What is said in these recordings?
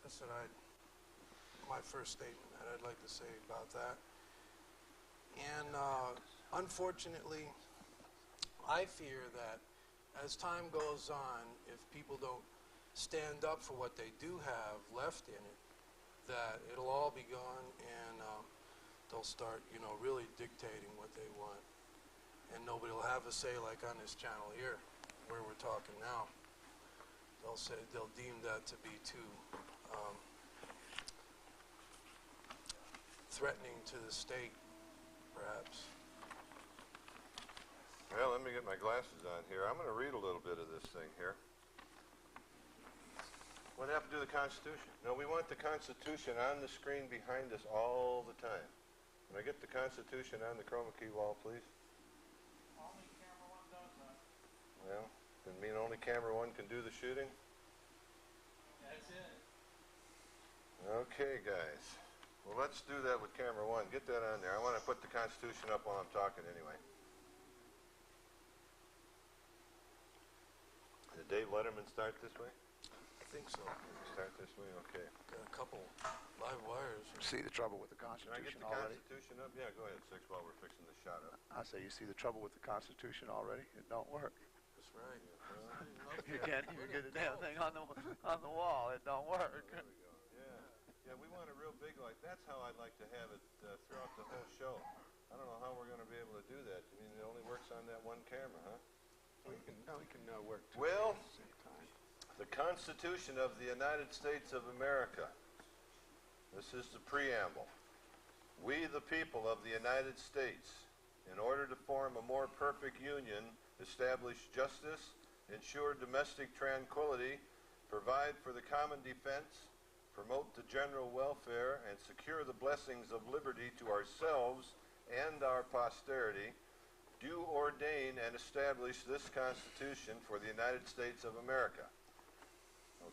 That's what my first statement that I'd like to say about that. And unfortunately, I fear that as time goes on, if people don't stand up for what they do have left in it, that it'll all be gone, and they'll start, you know, really dictating what they want. And nobody will have a say, like on this channel here, where we're talking now. They'll deem that to be too threatening to the state, perhaps. Well, let me get my glasses on here. I'm going to read a little bit of this thing here. What happened to the Constitution? No, we want the Constitution on the screen behind us all the time. Can I get the Constitution on the chroma key wall, please? Only camera one does that. Well, does it mean only camera one can do the shooting? That's it. Okay, guys. Well, let's do that with camera one. Get that on there. I want to put the Constitution up while I'm talking anyway. Did Dave Letterman start this way? I think so. Start this way? Okay. Got a couple live wires. See the trouble with the Can I get Constitution the already? Constitution up? Yeah, go ahead, Six, while we're fixing the shot up. I say you see the trouble with the Constitution already? It don't work. That's right. You can't even get the damn thing on the wall. It don't work. There we go. Yeah, we want it real big. Like that's how I'd like to have it throughout the whole show. I don't know how we're going to be able to do that. I mean, it only works on that one camera, huh? We can work Well, at the same time. the Constitution of the United States of America. This is the preamble. We, the people of the United States, in order to form a more perfect union, establish justice, ensure domestic tranquility, provide for the common defense, promote the general welfare, and secure the blessings of liberty to ourselves and our posterity, do ordain and establish this Constitution for the United States of America.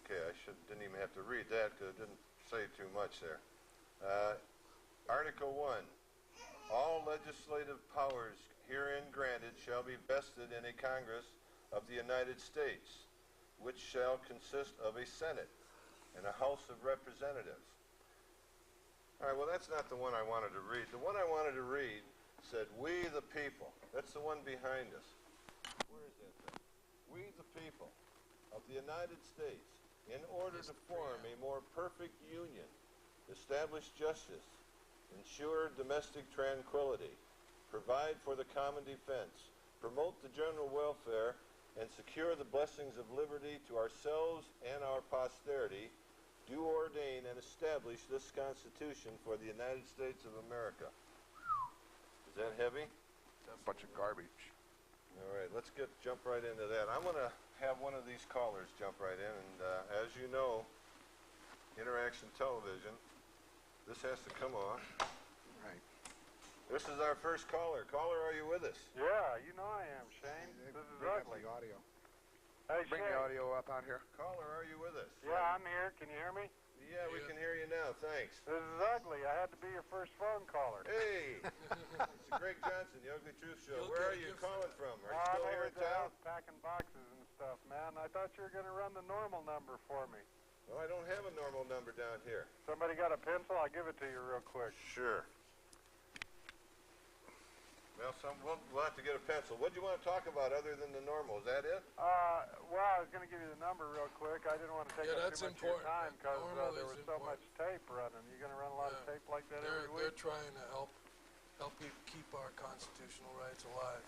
Okay, didn't even have to read that because it didn't say too much there. Article 1. All legislative powers herein granted shall be vested in a Congress of the United States, which shall consist of a Senate and a House of Representatives. All right, well, that's not the one I wanted to read. The one I wanted to read said, we the people. That's the one behind us. Where is that thing? We the people of the United States, in order to form a more perfect union, establish justice, ensure domestic tranquility, provide for the common defense, promote the general welfare, and secure the blessings of liberty to ourselves and our posterity, do ordain and establish this Constitution for the United States of America. Is that heavy? That's a bunch of garbage. All right, let's jump right into that. I'm going to have one of these callers jump right in, and as you know, Interaction Television, this has to come on. Right. This is our first caller. Caller, are you with us? Yeah, you know I am, Shane. This is Bring up ugly. the audio. Hey, Bring Shane. the audio up on here. Caller, are you with us? Yeah, I'm here. Can you hear me? Yeah, we can hear you now. Thanks. This is ugly. I had to be your first phone caller. Hey, it's Greg Johnson, the Ugly Truth Show. Where are you calling from? Are you I'm still here over in at the house town? packing boxes and stuff, man. I thought you were going to run the normal number for me. Well, I don't have a normal number down here. Somebody got a pencil? I'll give it to you real quick. Sure. Well, we'll have to get a pencil. What do you want to talk about other than the normal? Is that it? Well, I was going to give you the number real quick. I didn't want to take up that's too much of your important. time because Normal there is was so much important. tape running. You're going to run a lot of Yeah. tape like that every They're week? trying to help people keep our constitutional rights alive.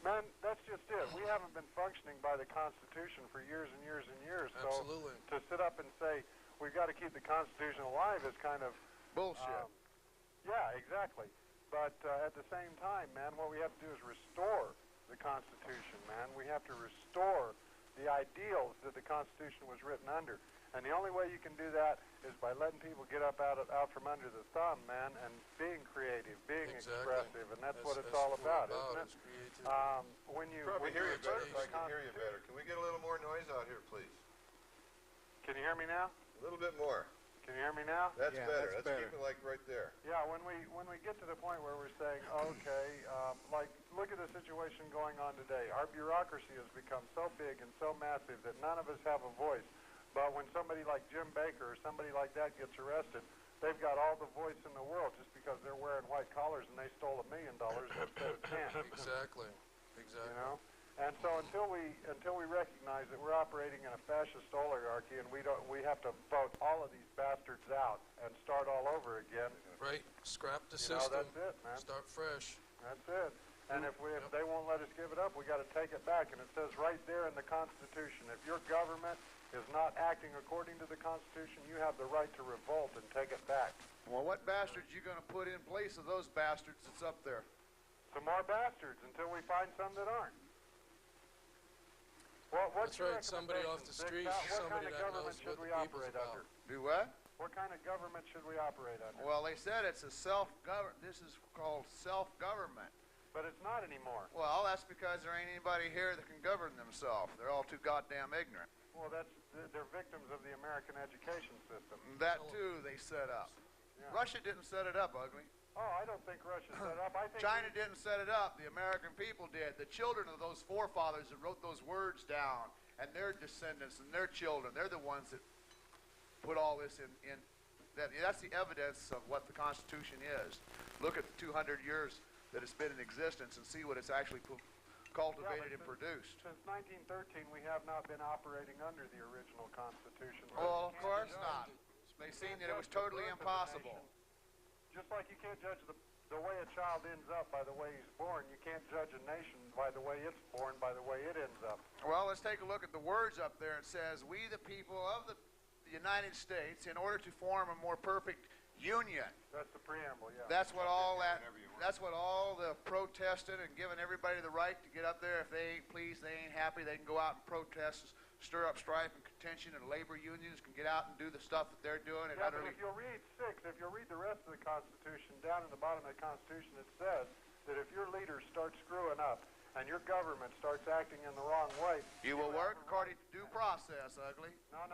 Man, that's just it. We haven't been functioning by the Constitution for years and years and years. Absolutely. So to sit up and say we've got to keep the Constitution alive is kind of Bullshit. yeah, exactly. But at the same time, man, what we have to do is restore the Constitution, man. We have to restore the ideals that the Constitution was written under. And the only way you can do that is by letting people get up out from under the thumb, man, and being creative, being expressive, and that's what it's all about, isn't it? Creativity. When you Probably hear you better if I the can hear you Constitution- better. Can we get a little more noise out here, please? Can you hear me now? A little bit more. Can you hear me now? That's Yeah, better. that's Let's better. keep it like right there. Yeah, when we get to the point where we're saying, okay, like look at the situation going on today. Our bureaucracy has become so big and so massive that none of us have a voice. But when somebody like Jim Baker or somebody like that gets arrested, they've got all the voice in the world just because they're wearing white collars and they stole $1 million instead of 10. Exactly. Exactly. You know? And so until we recognize that we're operating in a fascist oligarchy and we have to vote all of these bastards out and start all over again. Right. Scrap the You know, system. that's it, man. Start fresh. That's it. And if they won't let us give it up, we got to take it back. And it says right there in the Constitution, if your government is not acting according to the Constitution, you have the right to revolt and take it back. Well, what bastards you going to put in place of those bastards that's up there? Some more bastards until we find some that aren't. What's That's your right. Somebody off the recommendation, street, Dick? What somebody kind of that government knows should what we the people's operate about. under? Do what? What kind of government should we operate under? Well, they said it's a self-govern. This is called self-government. But it's not anymore. Well, that's because there ain't anybody here that can govern themselves. They're all too goddamn ignorant. Well, they're victims of the American education system. That too, they set up. Yeah. Russia didn't set it up, ugly. Oh, I don't think Russia set it up. I think China didn't set it up. The American people did. The children of those forefathers that wrote those words down, and their descendants and their children, they're the ones that put all this in. That's the evidence of what the Constitution is. Look at the 200 years that it's been in existence and see what it's actually cultivated and produced. Since 1913, we have not been operating under the original Constitution. Well, of course not. They seemed that it was totally impossible. Just like you can't judge the way a child ends up by the way he's born, you can't judge a nation by the way it's born, by the way it ends up. Well, let's take a look at the words up there. It says, "We, the people of the United States, in order to form a more perfect union." That's the preamble, yeah. That's what all the protesting and giving everybody the right to get up there. If they ain't pleased, they ain't happy, they can go out and protest, stir up strife and contention, and labor unions can get out and do the stuff that they're doing. And Yeah, but utterly, if you'll read the rest of the Constitution, down in the bottom of the Constitution, it says that if your leaders start screwing up and your government starts acting in the wrong way, you will work according to due process, ugly. No.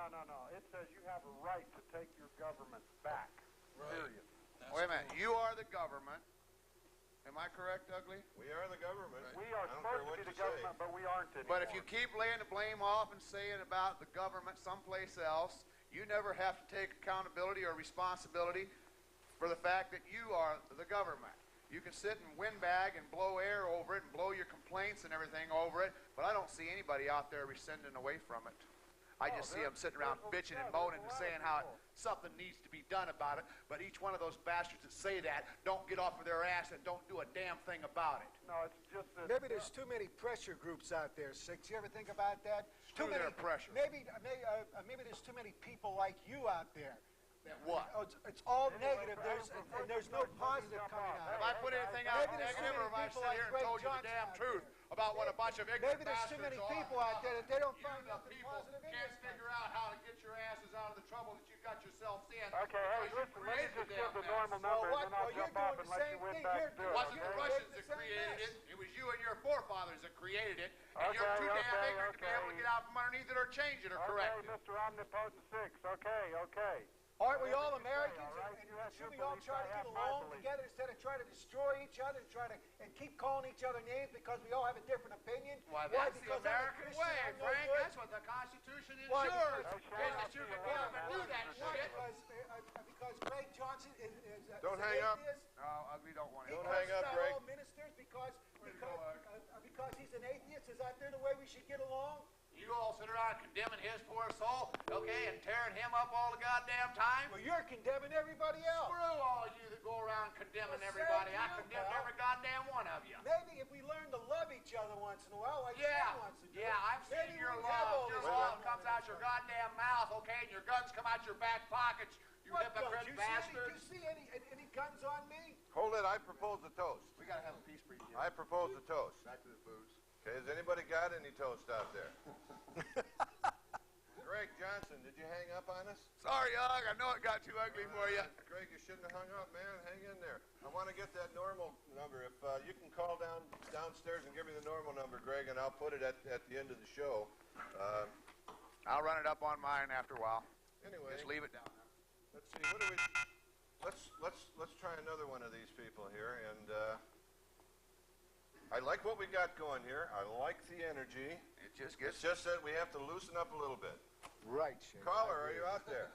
It says you have a right to take your government back. Right. Period. Wait a minute. You are the government. Am I correct, ugly? We are the government. We are I don't care supposed what to be you the government, say. but we aren't anymore. But if you keep laying the blame off and saying about the government someplace else, you never have to take accountability or responsibility for the fact that you are the government. You can sit and windbag and blow air over it and blow your complaints and everything over it, but I don't see anybody out there rescinding away from it. I just see them sitting around bitching and moaning and saying how something needs to be done about it, but each one of those bastards that say that don't get off of their ass and don't do a damn thing about it. No, it's just that... Maybe there's too many pressure groups out there, Six. You ever think about that? Screw their pressure. Maybe there's too many people like you out there. What? Oh, it's all negative. There's no positive coming If out. I put anything out Maybe there's too negative, or if many I people sit like here and Greg told you the Johnson damn out truth there. about what a bunch of ignorant Maybe there's too many bastards people are, out there that they don't you find the nothing people positive in can't this. figure out how to get your asses out of the trouble that you got yourselves in. Okay, hey, because you listen, let me created just the give the damn normal mess. numbers, what? and I'll Well, you're jump off doing and the let same you win thing. back You're to It it. wasn't the You're Russians creating that the same created mess. it. It was you and your forefathers that created it. And you're too damn ignorant to be able to get out from underneath it or change it or correct Okay, it. Mr. Omnipotent Six. Okay. Aren't we all Whatever you say, Americans? all right? And You have should your we all beliefs, try I to have get my along beliefs. together instead of trying to destroy each other and keep calling each other names because we all have a different opinion? Why, Why? that's the Because I'm a American Christian, way, I'm no Frank. good? That's what the Constitution Why? ensures. Because- Is that you can get up and do that Why? shit. Because Greg Johnson is Don't an hang up. atheist. No, we don't want He to. Don't hang up, cuts out Greg. all ministers because he's an atheist. Is that there the way we should get along? You all sit around condemning his poor soul, okay, and tearing him up all the goddamn time? Well, you're condemning everybody else. Screw all you that go around condemning Well, everybody. same I to you, condemned pal. every goddamn one of you. Maybe if we learn to love each other once in a while, like Yeah, Sam wants to do. yeah, I've maybe seen your we have all love. Your this love love comes on out each your other. goddamn mouth, okay, and your guns come out your back pockets, you What guns? hypocrite Do bastards. you see any guns on me? Hold it. I propose a toast. We gotta have a peace breach here. I propose a toast. Back to the booze. Okay, has anybody got any toast out there? Greg Johnson, did you hang up on us? Sorry, Ugg, I know it got too ugly for you. Greg, you shouldn't have hung up, man. Hang in there. I want to get that normal number. If you can call downstairs and give me the normal number, Greg, and I'll put it at the end of the show. I'll run it up on mine after a while. Anyway, Just leave it down there. let's see. What do we? Let's try another one of these people here, and I like what we got going here. I like the energy. It just It's gets... just that we have to loosen up a little bit. Right, Shane. Caller, are you out there?